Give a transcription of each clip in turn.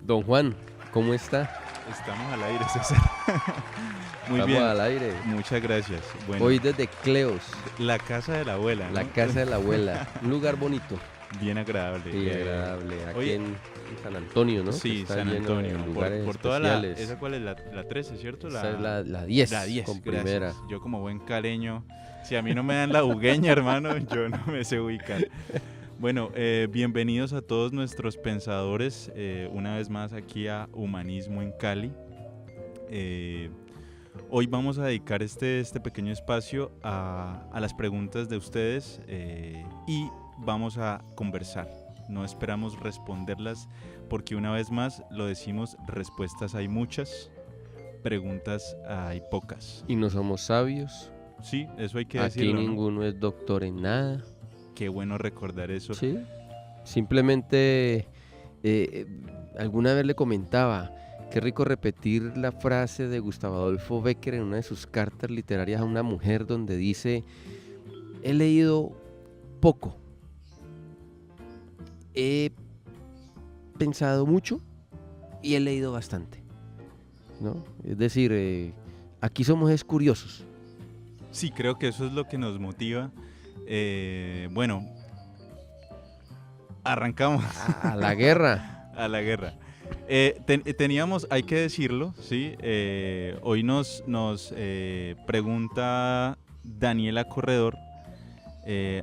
Don Juan, ¿cómo está? Estamos al aire, César. Muy Estamos bien. al aire. Muchas gracias. Bueno, Hoy desde Cleos, la casa de la abuela, la ¿no? casa de la abuela. Un lugar bonito Bien agradable. y agradable. Aquí oye, en San Antonio, ¿no? Que Sí, está San lleno de Antonio. lugares Por toda la... especiales. ¿Esa cuál es? La 13, ¿cierto? Esa es la 10, La 10, con gracias. primera. Yo como buen caleño, si a mí no me dan la bugueña, hermano, yo no me sé ubicar. Bueno, bienvenidos a todos nuestros pensadores, una vez más aquí a Humanismo en Cali. Hoy vamos a dedicar este pequeño espacio a las preguntas de ustedes y vamos a conversar. No esperamos responderlas porque una vez más lo decimos, respuestas hay muchas, preguntas hay pocas. Y no somos sabios. Sí, eso hay que Aquí decirlo, ¿no? ninguno es doctor en nada. Qué bueno recordar eso. Sí. Simplemente, alguna vez le comentaba, qué rico repetir la frase de Gustavo Adolfo Bécquer en una de sus cartas literarias a una mujer donde dice: he leído poco, he pensado mucho y he leído bastante, ¿no? Es decir, aquí somos curiosos. Sí, creo que eso es lo que nos motiva. Bueno, arrancamos A la guerra. a la guerra. Teníamos, hay que decirlo, ¿sí? Hoy nos pregunta Daniela Corredor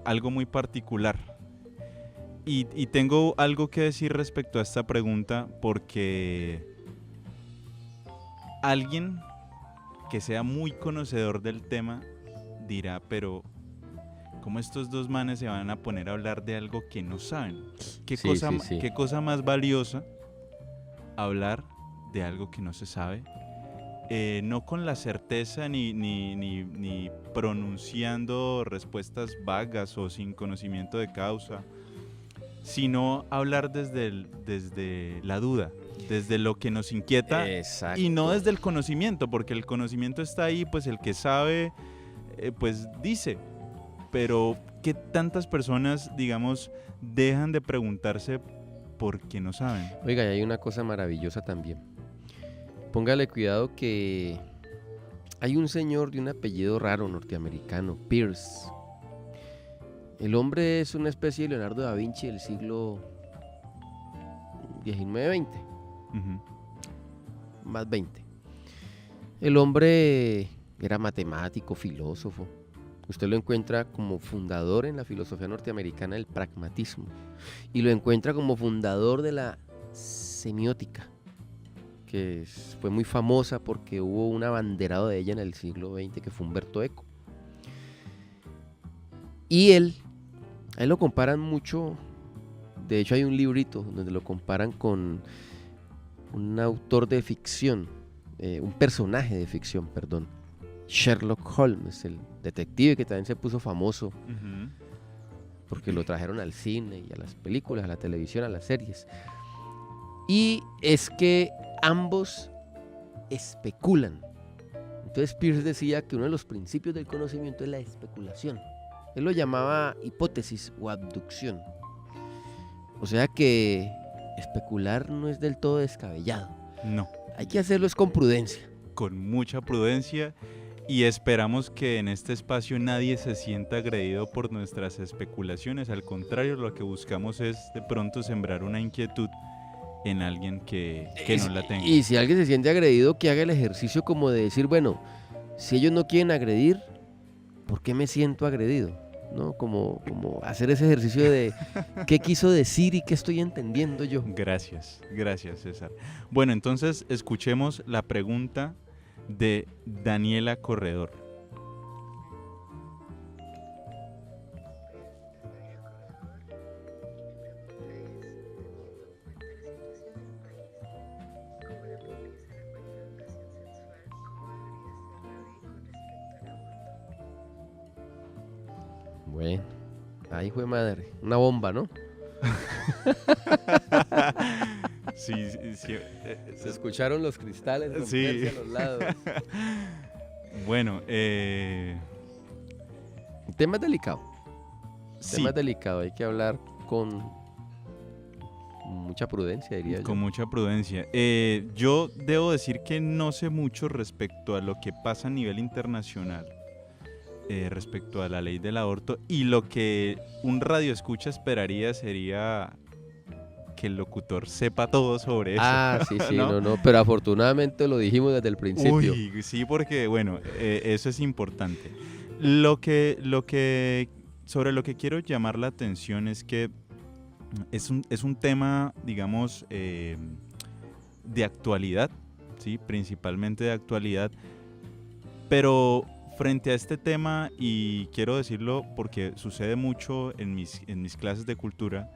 algo muy particular. Y tengo algo que decir respecto a esta pregunta porque alguien que sea muy conocedor del tema dirá, pero ¿cómo estos dos manes se van a poner a hablar de algo que no saben? ¿Qué cosa más valiosa hablar de algo que no se sabe? No con la certeza ni pronunciando respuestas vagas o sin conocimiento de causa, sino hablar desde la duda, desde lo que nos inquieta. Exacto. Y no desde el conocimiento, porque el conocimiento está ahí, pues el que sabe, pues dice. Pero ¿qué tantas personas, digamos, dejan de preguntarse porque no saben? Oiga, y hay una cosa maravillosa también. Póngale cuidado que hay un señor de un apellido raro norteamericano, Pierce. El hombre es una especie de Leonardo da Vinci del siglo XIX-XX, Uh-huh. más 20. El hombre era matemático, filósofo. Usted lo encuentra como fundador en la filosofía norteamericana del pragmatismo y lo encuentra como fundador de la semiótica, que fue muy famosa porque hubo un abanderado de ella en el siglo XX que fue Humberto Eco. Y a él lo comparan mucho, de hecho hay un librito donde lo comparan con un autor de ficción, un personaje de ficción, perdón, Sherlock Holmes, el detective que también se puso famoso Uh-huh. porque lo trajeron al cine y a las películas, a la televisión, a las series. Y es que ambos especulan. Entonces Pierce decía que uno de los principios del conocimiento es la especulación. Él lo llamaba hipótesis o abducción. O sea que especular no es del todo descabellado. No, Hay que hacerlo es con prudencia. con mucha prudencia, y esperamos que en este espacio nadie se sienta agredido por nuestras especulaciones. Al contrario, lo que buscamos es de pronto sembrar una inquietud en alguien que no la tenga. Y si alguien se siente agredido, que haga el ejercicio como de decir, bueno, si ellos no quieren agredir, ¿por qué me siento agredido? ¿No? Como hacer ese ejercicio de qué quiso decir y qué estoy entendiendo yo. Gracias César. Bueno, entonces escuchemos la pregunta de Daniela Corredor. Bueno, ahí fue madre, una bomba, ¿no? Sí, Se escucharon los cristales romperse Sí. a los lados. Bueno, El tema es delicado. El sí, tema es delicado, hay que hablar con mucha prudencia, diría yo. Con mucha prudencia. Yo debo decir que no sé mucho respecto a lo que pasa a nivel internacional, respecto a la ley del aborto, y lo que un radioescucha esperaría sería que el locutor sepa todo sobre eso. Sí, no, pero afortunadamente lo dijimos desde el principio. Uy, sí, porque bueno, eso es importante. Sobre lo que quiero llamar la atención es que es un tema, digamos, de actualidad, ¿sí? Principalmente de actualidad, pero frente a este tema, y quiero decirlo porque sucede mucho en mis clases de cultura,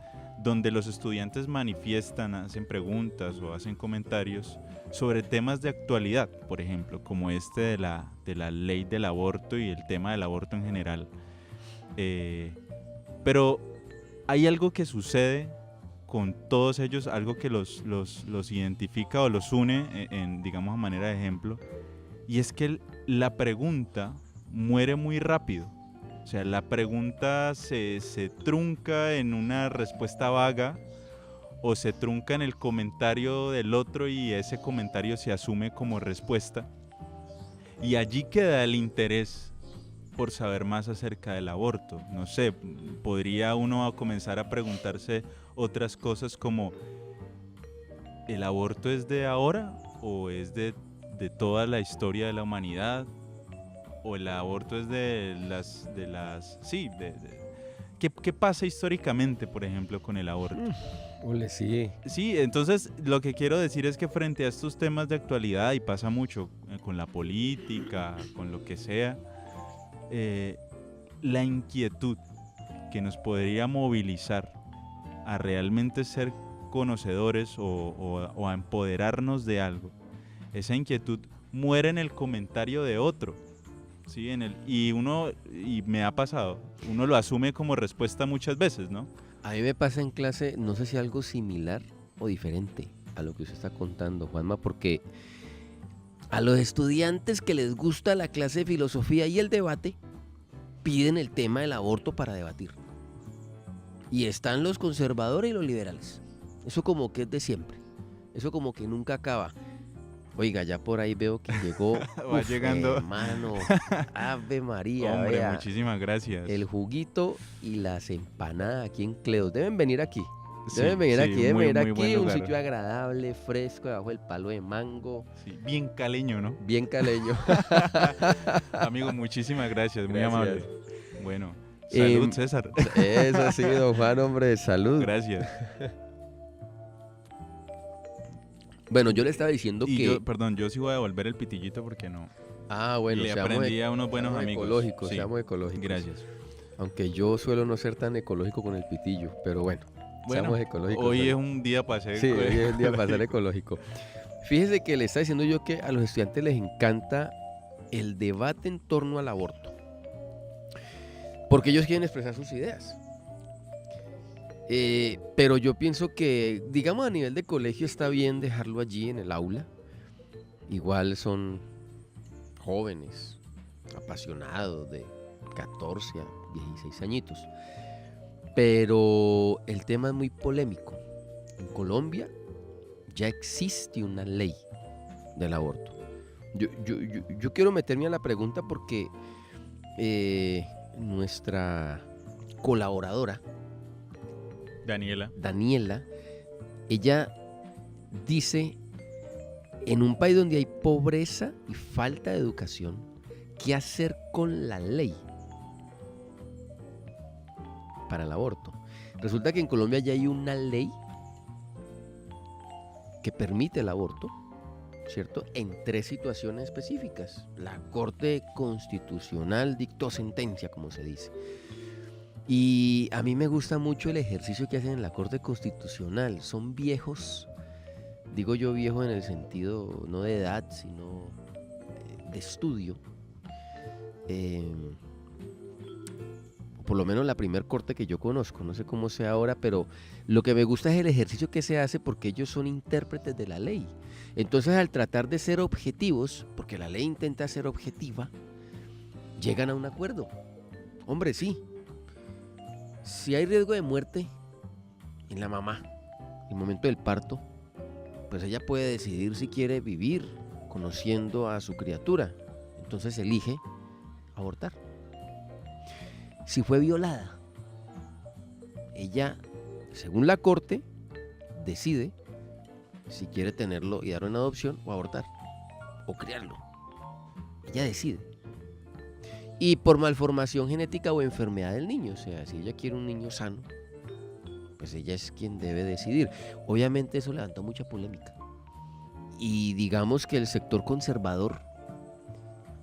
donde los estudiantes manifiestan, hacen preguntas o hacen comentarios sobre temas de actualidad, por ejemplo, como este de la ley del aborto y el tema del aborto en general. Pero hay algo que sucede con todos ellos, algo que los identifica o los une, digamos, a manera de ejemplo, y es que la pregunta muere muy rápido. O sea, la pregunta se trunca en una respuesta vaga o se trunca en el comentario del otro y ese comentario se asume como respuesta. Y allí queda el interés por saber más acerca del aborto. No sé, podría uno comenzar a preguntarse otras cosas como: ¿el aborto es de ahora o es de toda la historia de la humanidad? ¿O el aborto es ¿Qué pasa históricamente, por ejemplo, con el aborto? Sí. Sí, entonces lo que quiero decir es que frente a estos temas de actualidad, y pasa mucho con la política, con lo que sea, la inquietud que nos podría movilizar a realmente ser conocedores o a empoderarnos de algo, esa inquietud muere en el comentario de otro. Sí, y me ha pasado, uno lo asume como respuesta muchas veces, ¿no? A mí me pasa en clase, no sé si algo similar o diferente a lo que usted está contando, Juanma, porque a los estudiantes que les gusta la clase de filosofía y el debate, piden el tema del aborto para debatir. Y están los conservadores y los liberales. Eso como que es de siempre. Eso como que nunca acaba. Oiga, ya por ahí veo que llegó. Va llegando. Hermano, Ave María. Hombre, vea, muchísimas gracias. el juguito y las empanadas aquí en Cleos. Deben venir aquí. Deben venir aquí. Un sitio agradable, fresco, debajo del palo de mango. Sí, bien caleño, ¿no? Bien caleño. Amigo, muchísimas gracias, muy amable. Bueno, salud, César. Eso ha sido, Juan, hombre, salud. Gracias. Bueno, yo le estaba diciendo que... Yo sí voy a devolver el pitillito porque no... bueno, le aprendí a unos buenos amigos. Ecológicos, seamos ecológicos. Gracias. Aunque yo suelo no ser tan ecológico con el pitillo, pero bueno, seamos ecológicos. Hoy es un día para ser ecológico. Sí, hoy es un día para ser ecológico. Fíjese que le está diciendo yo que a los estudiantes les encanta el debate en torno al aborto, porque ellos quieren expresar sus ideas. Pero yo pienso que, digamos, a nivel de colegio está bien dejarlo allí en el aula. Igual son jóvenes, apasionados de 14 a 16 añitos. Pero el tema es muy polémico. En Colombia ya existe una ley del aborto. Yo quiero meterme a la pregunta porque nuestra colaboradora Daniela, ella dice: en un país donde hay pobreza y falta de educación, ¿qué hacer con la ley para el aborto? Resulta que en Colombia ya hay una ley que permite el aborto, ¿cierto? En 3 situaciones específicas. La Corte Constitucional dictó sentencia, como se dice. Y a mí me gusta mucho el ejercicio que hacen en la Corte Constitucional. Son viejos, digo yo viejo en el sentido no de edad, sino de estudio. Por lo menos la primer corte que yo conozco, no sé cómo sea ahora, pero lo que me gusta es el ejercicio que se hace porque ellos son intérpretes de la ley. Entonces, al tratar de ser objetivos, porque la ley intenta ser objetiva, llegan a un acuerdo. Hombre, sí. Si hay riesgo de muerte en la mamá el momento del parto, pues ella puede decidir si quiere vivir conociendo a su criatura. Entonces elige abortar. Si fue violada, ella, según la corte, decide si quiere tenerlo y darlo en adopción o abortar, o criarlo. Ella decide. Y por malformación genética o enfermedad del niño, o sea, si ella quiere un niño sano, pues ella es quien debe decidir. Obviamente eso levantó mucha polémica. Y digamos que el sector conservador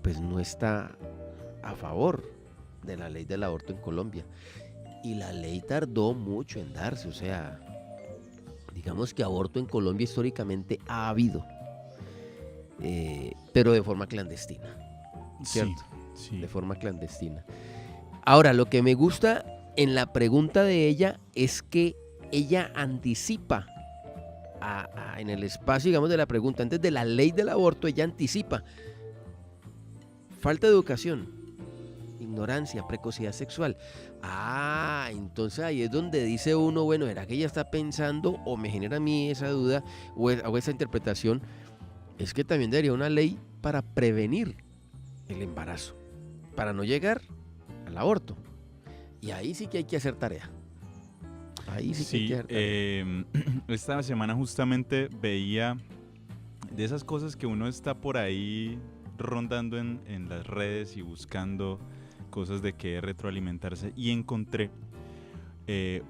pues no está a favor de la ley del aborto en Colombia. Y la ley tardó mucho en darse, o sea, digamos que aborto en Colombia históricamente ha habido, pero de forma clandestina, ¿cierto? Sí. De forma clandestina. Ahora, lo que me gusta en la pregunta de ella es que ella anticipa en el espacio, digamos, de la pregunta, antes de la ley del aborto, ella anticipa falta de educación, ignorancia, precocidad sexual. Entonces ahí es donde dice uno, bueno, ¿era que ella está pensando o me genera a mí esa duda o esa interpretación? Es que también debería una ley para prevenir el embarazo, para no llegar al aborto. Y ahí sí que hay que hacer tarea. Ahí sí que hay que hacer tarea. Esta semana justamente veía de esas cosas que uno está por ahí rondando en las redes y buscando cosas de que retroalimentarse, y encontré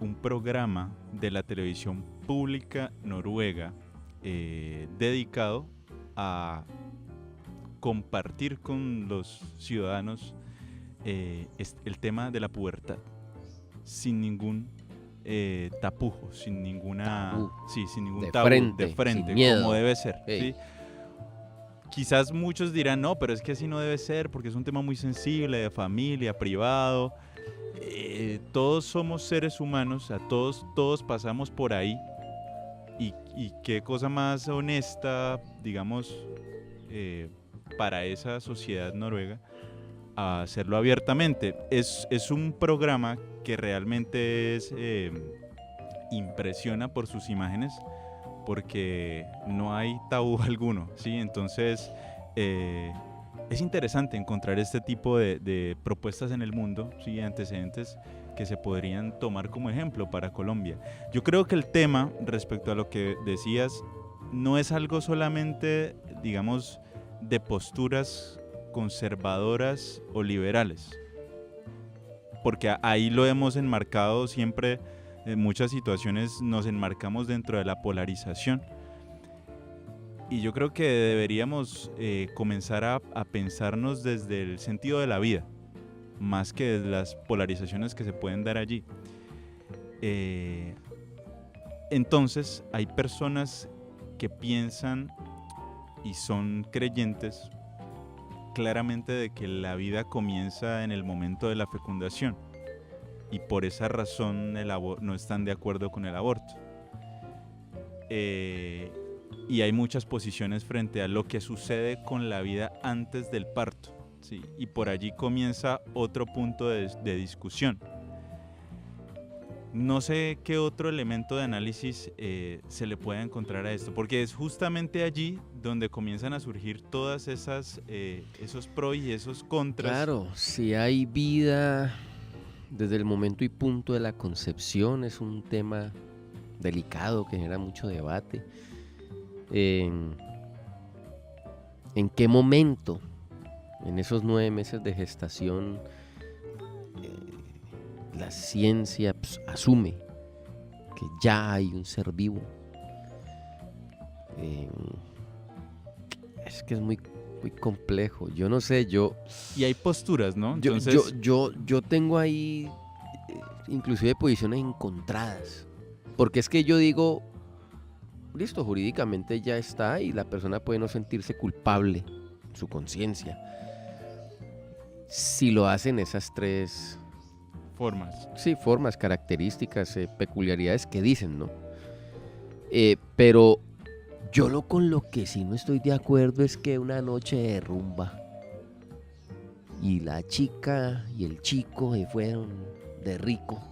un programa de la televisión pública noruega dedicado a compartir con los ciudadanos el tema de la pubertad sin ningún tapujo, sin ninguna sin ningún tabú, de frente, sin miedo, como debe ser, ¿sí? Quizás muchos dirán, no, pero es que así no debe ser porque es un tema muy sensible, de familia, privado. Todos somos seres humanos, todos pasamos por ahí. Y qué cosa más honesta, digamos, para esa sociedad noruega, a hacerlo abiertamente. Es un programa que realmente impresiona por sus imágenes, porque no hay tabú alguno, ¿sí? Entonces es interesante encontrar este tipo de propuestas en el mundo, ¿sí? Antecedentes que se podrían tomar como ejemplo para Colombia. Yo creo que el tema, respecto a lo que decías, no es algo solamente, digamos, de posturas conservadoras o liberales, porque ahí lo hemos enmarcado siempre. En muchas situaciones nos enmarcamos dentro de la polarización, y yo creo que deberíamos comenzar a pensarnos desde el sentido de la vida, más que desde las polarizaciones que se pueden dar allí. Entonces hay personas que piensan y son creyentes claramente de que la vida comienza en el momento de la fecundación, y por esa razón no están de acuerdo con el aborto. Y hay muchas posiciones frente a lo que sucede con la vida antes del parto, ¿sí? Y por allí comienza otro punto de discusión. No sé qué otro elemento de análisis se le pueda encontrar a esto, porque es justamente allí donde comienzan a surgir todas esos pros y esos contras. Claro, si hay vida desde el momento y punto de la concepción, es un tema delicado que genera mucho debate. ¿En qué momento, en esos 9 meses de gestación, la ciencia asume que ya hay un ser vivo? Es que es muy complejo. Yo no sé, y hay posturas, ¿no? Entonces, yo tengo ahí inclusive posiciones encontradas, porque es que yo digo, listo, jurídicamente ya está y la persona puede no sentirse culpable en su conciencia si lo hacen esas 3 formas. Sí, formas, características, peculiaridades que dicen, ¿no? Pero yo con lo que sí no estoy de acuerdo es que una noche de rumba y la chica y el chico se fueron de rico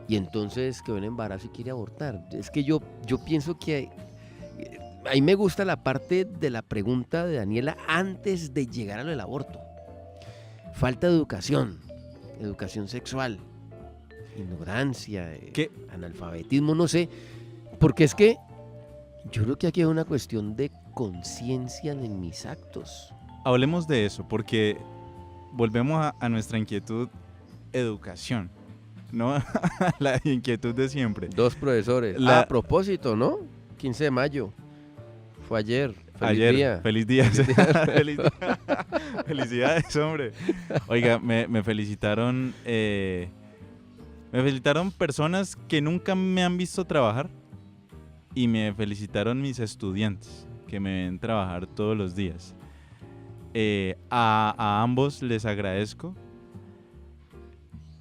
y entonces quedó en embarazo y quiere abortar. Es que yo pienso que a mí me gusta la parte de la pregunta de Daniela antes de llegar a lo del aborto. Falta de educación sexual, ignorancia, analfabetismo, no sé, porque es que yo creo que aquí hay una cuestión de conciencia en mis actos. Hablemos de eso, porque volvemos a nuestra inquietud, educación, ¿no? La inquietud de siempre. 2 profesores. A propósito, ¿no? 15 de mayo. Fue ayer. Feliz día. Feliz día. Feliz día. Felicidades, hombre. Oiga, me felicitaron. Me felicitaron personas que nunca me han visto trabajar. Y me felicitaron mis estudiantes, que me ven trabajar todos los días. A ambos les agradezco.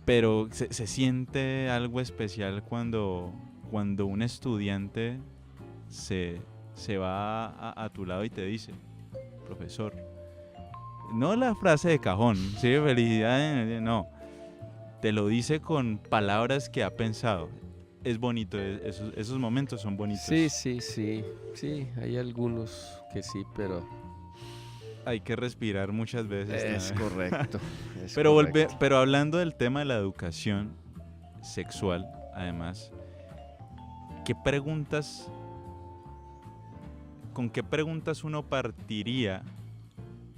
Pero se siente algo especial cuando un estudiante se va a tu lado y te dice, profesor, no la frase de cajón, sí, felicidades, no, te lo dice con palabras que ha pensado. Es bonito, esos momentos son bonitos. Sí, hay algunos que sí, pero hay que respirar muchas veces. Es correcto. Pero hablando del tema de la educación sexual, además, ¿con qué preguntas uno partiría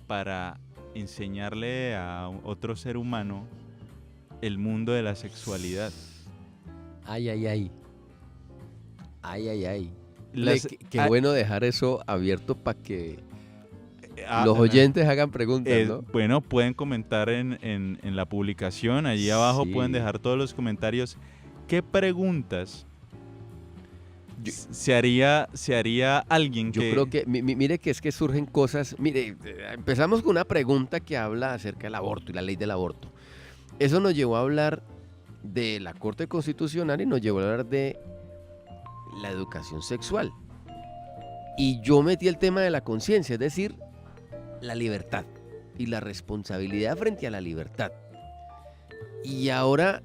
para enseñarle a otro ser humano el mundo de la sexualidad? Ay. Qué bueno dejar eso abierto para que los oyentes hagan preguntas, ¿no? Bueno, pueden comentar en la publicación, allí abajo pueden dejar todos los comentarios. ¿Qué preguntas se haría alguien que...? Yo creo que, mire que es que surgen cosas, mire, empezamos con una pregunta que habla acerca del aborto y la ley del aborto. Eso nos llevó a hablar de la Corte Constitucional y nos llevó a hablar de la educación sexual. Y yo metí el tema de la conciencia, es decir, la libertad y la responsabilidad frente a la libertad. Y ahora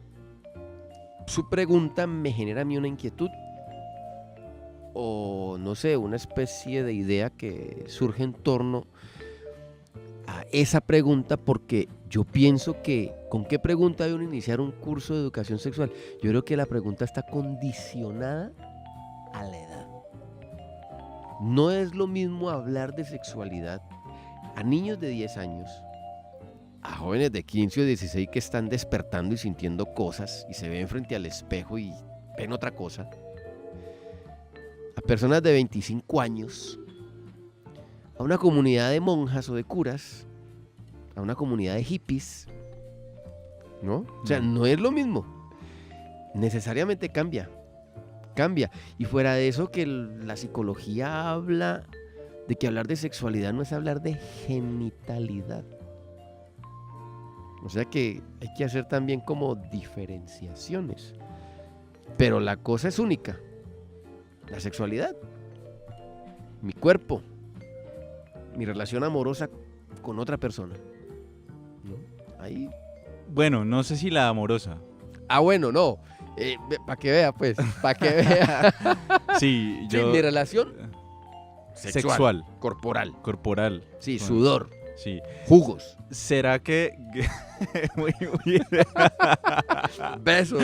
su pregunta me genera a mí una inquietud o no sé, una especie de idea que surge en torno a esa pregunta, porque yo pienso que ¿con qué pregunta debe uno iniciar un curso de educación sexual? Yo creo que la pregunta está condicionada a la edad. No es lo mismo hablar de sexualidad a niños de 10 años, a jóvenes de 15 o 16 que están despertando y sintiendo cosas y se ven frente al espejo y ven otra cosa, a personas de 25 años, a una comunidad de monjas o de curas, a una comunidad de hippies, ¿no? O sea, no es lo mismo. Necesariamente cambia. Y fuera de eso, que la psicología habla de que hablar de sexualidad no es hablar de genitalidad. O sea que hay que hacer también como diferenciaciones. Pero la cosa es única. La sexualidad, mi cuerpo, mi relación amorosa con otra persona, ¿no? Ahí. Bueno, no sé si la amorosa. Bueno, no. Para que vea, pues. Para que vea. Sí, yo. Sí, mi relación sexual. Corporal. Sí, Bueno, sudor. Sí. Jugos. ¿Será que muy besos?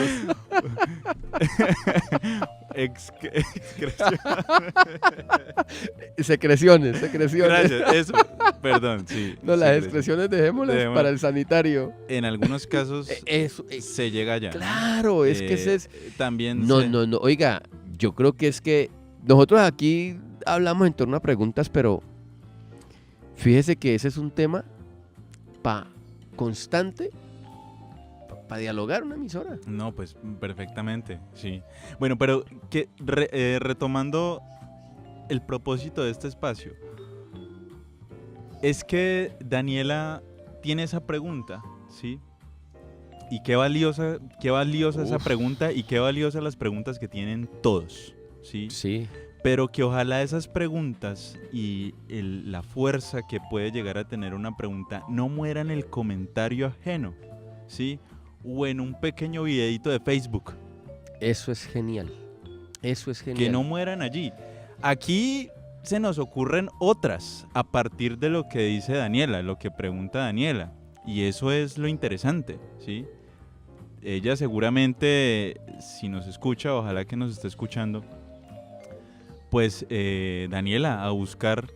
Secreciones. Gracias, eso. Perdón, sí. No, las expresiones dejémoslas para el sanitario. En algunos casos se llega allá. Claro, es que ese es... También No. Oiga, yo creo que es que nosotros aquí hablamos en torno a preguntas, pero fíjese que ese es un tema constante para dialogar una emisora. No, pues perfectamente, sí. Bueno, pero retomando el propósito de este espacio, es que Daniela tiene esa pregunta, ¿sí? Y qué valiosa esa pregunta, y qué valiosas las preguntas que tienen todos, ¿sí? Sí. Pero que ojalá esas preguntas y la fuerza que puede llegar a tener una pregunta no muera en el comentario ajeno, ¿sí? O en un pequeño videito de Facebook, Eso es genial. Eso es genial. Que no mueran allí. Aquí se nos ocurren otras a partir de lo que dice Daniela, lo que pregunta Daniela. Y eso es lo interesante, ¿sí? Ella seguramente, si nos escucha, ojalá que nos esté escuchando, pues Daniela, a buscar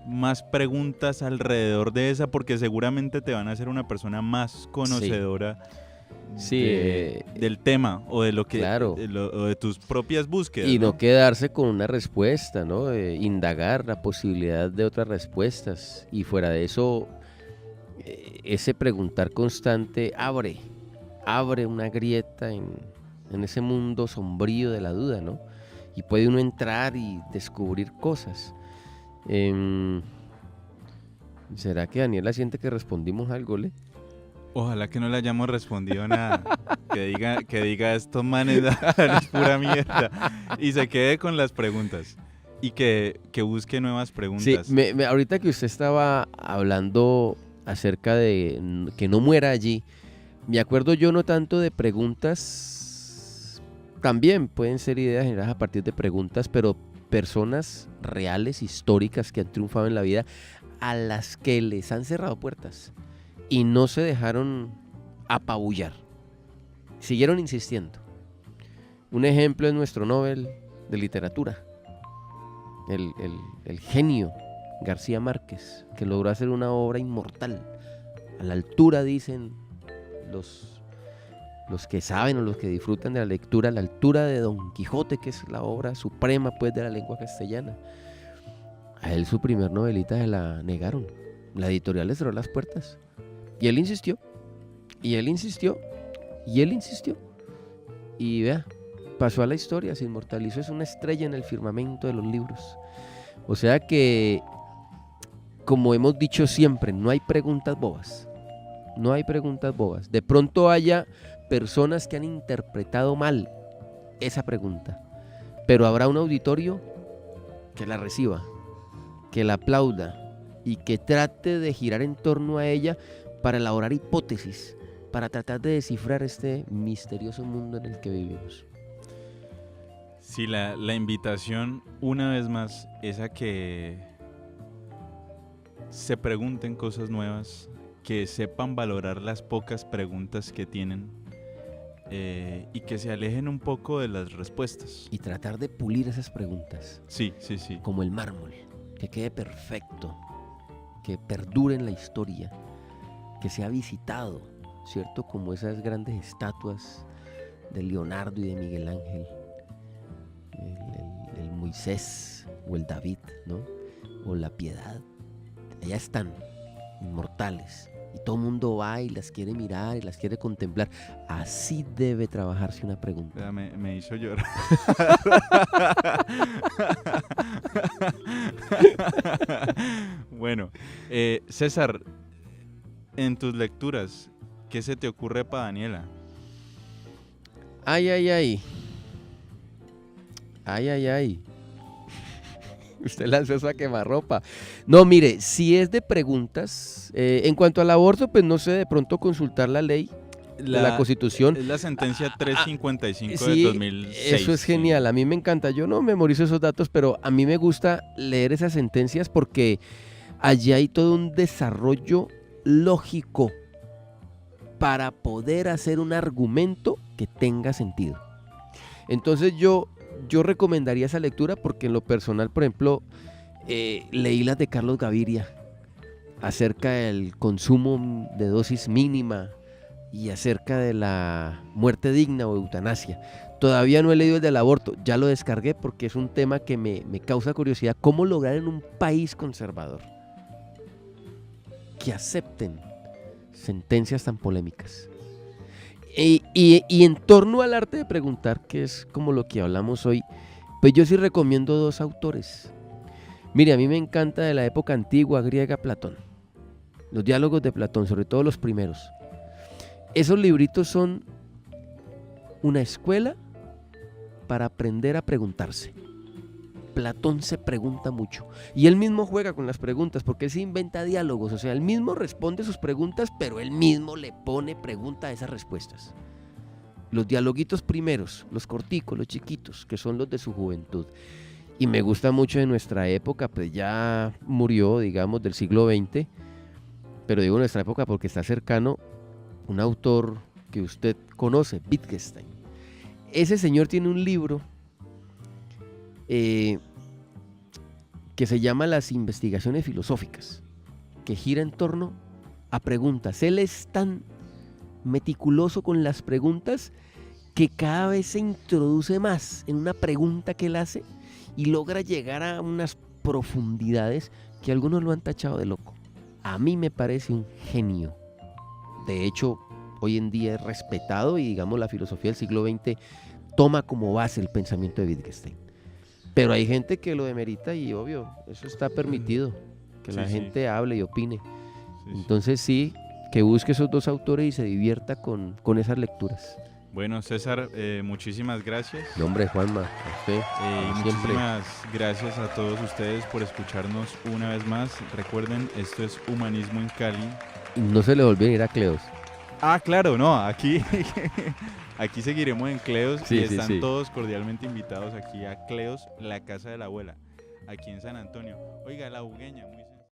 más preguntas alrededor de esa, porque seguramente te van a hacer una persona más conocedora del tema o de lo que o de tus propias búsquedas. Y no quedarse con una respuesta, ¿no? Indagar la posibilidad de otras respuestas. Y fuera de eso, ese preguntar constante abre una grieta en ese mundo sombrío de la duda, ¿no? Y puede uno entrar y descubrir cosas. ¿Será que Daniela siente que respondimos algo, Le? Ojalá que no le hayamos respondido nada. que diga estos manes es pura mierda. Y se quede con las preguntas. Y que busque nuevas preguntas. Sí, ahorita que usted estaba hablando acerca de que no muera allí, me acuerdo yo no tanto de preguntas, también pueden ser ideas generadas a partir de preguntas, pero personas reales, históricas, que han triunfado en la vida, a las que les han cerrado puertas y no se dejaron apabullar, siguieron insistiendo. Un ejemplo es nuestro Nobel de Literatura, el genio García Márquez, que logró hacer una obra inmortal, a la altura, dicen los que saben o los que disfrutan de la lectura, a la altura de Don Quijote, que es la obra suprema pues de la lengua castellana. A él su primer novelita se la negaron, la editorial le cerró las puertas, y él insistió, y él insistió, y él insistió, y vea, pasó a la historia, se inmortalizó, es una estrella en el firmamento de los libros. O sea que, como hemos dicho siempre, no hay preguntas bobas. No hay preguntas bobas. De pronto haya personas que han interpretado mal esa pregunta, pero habrá un auditorio que la reciba, que la aplauda y que trate de girar en torno a ella para elaborar hipótesis, para tratar de descifrar este misterioso mundo en el que vivimos. Sí, la invitación, una vez más, es a que se pregunten cosas nuevas, que sepan valorar las pocas preguntas que tienen y que se alejen un poco de las respuestas. Y tratar de pulir esas preguntas. Sí. Como el mármol, que quede perfecto, que perdure en la historia, que sea visitado, ¿cierto? Como esas grandes estatuas de Leonardo y de Miguel Ángel, el Moisés o el David, ¿no? O la Piedad. Allá están, inmortales. Y todo el mundo va y las quiere mirar y las quiere contemplar. Así debe trabajarse una pregunta. Me hizo llorar. Bueno, César, en tus lecturas, ¿qué se te ocurre para Daniela? Ay. Usted lanzó esa quemarropa. No, mire, si es de preguntas, en cuanto al aborto, pues no sé, de pronto consultar la ley de la Constitución. Es la sentencia 355 sí, de 2006. Eso es genial, a mí me encanta. Yo no memorizo esos datos, pero a mí me gusta leer esas sentencias porque allí hay todo un desarrollo lógico para poder hacer un argumento que tenga sentido. Entonces yo recomendaría esa lectura porque en lo personal, por ejemplo, leí las de Carlos Gaviria acerca del consumo de dosis mínima y acerca de la muerte digna o eutanasia. Todavía no he leído el del aborto, ya lo descargué porque es un tema que me causa curiosidad. ¿Cómo lograr en un país conservador que acepten sentencias tan polémicas? Y en torno al arte de preguntar, que es como lo que hablamos hoy, pues yo sí recomiendo dos autores. Mire, a mí me encanta de la época antigua griega Platón, los diálogos de Platón, sobre todo los primeros. Esos libritos son una escuela para aprender a preguntarse. Platón se pregunta mucho y él mismo juega con las preguntas porque él se inventa diálogos, o sea, él mismo responde sus preguntas, pero él mismo le pone pregunta a esas respuestas. los dialoguitos primeros, los corticos, los chiquitos, que son los de su juventud. Y me gusta mucho de nuestra época, pues ya murió, digamos, del siglo XX, pero digo nuestra época porque está cercano un autor que usted conoce, Wittgenstein. Ese señor tiene un libro que se llama Las Investigaciones Filosóficas, que gira en torno a preguntas. Él es tan meticuloso con las preguntas que cada vez se introduce más en una pregunta que él hace y logra llegar a unas profundidades que algunos lo han tachado de loco. A mí me parece un genio. De hecho, hoy en día es respetado y digamos la filosofía del siglo XX toma como base el pensamiento de Wittgenstein. Pero hay gente que lo demerita y obvio, eso está permitido, que la gente hable y opine. Entonces sí, que busque esos dos autores y se divierta con esas lecturas. Bueno, César, muchísimas gracias. No, hombre, Juanma, a usted. Muchísimas gracias a todos ustedes por escucharnos una vez más. Recuerden, esto es Humanismo en Cali. Y no se le olvide ir a Cleos. Ah, claro, no, aquí seguiremos en Cleos y están sí. todos cordialmente invitados aquí a Cleos, la casa de la abuela, aquí en San Antonio. Oiga, la Bugueña, muy